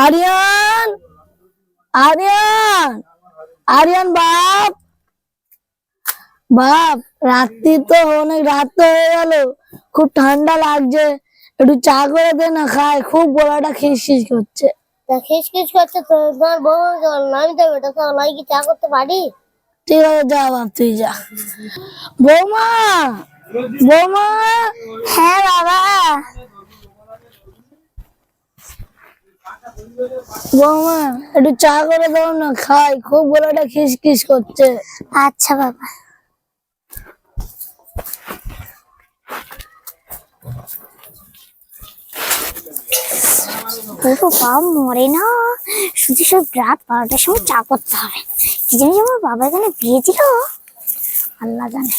আরিয়ান, আরিয়ান, আরিয়ান বাপ, বাপ রাত্রি তো অনেক রাত হয়ে গেল, খুব ঠান্ডা লাগছে, একটু চা করে দে না, খাই, খুব গলাটা খিসখিস করছে। তা খিসখিস করছে তো তোমার বৌমাকে বলো না, আমি তো বেটা সবাই কি চা করতে পারি? ঠিক আছে যা বাপ, তুই যা। বৌমা, বৌমা। হ্যাঁ বাবা। বৌমা একটু চা করে দাও না, খাই, খুব গলাটা খিসখিস করছে। আচ্ছা বাবা। পুরো বাপ মরে না, শুধু সব রাত 12টার সময় চা করতে হবে। কি জানি আমার বাবা এখানে বিয়ে দিল, আল্লাহ জানে।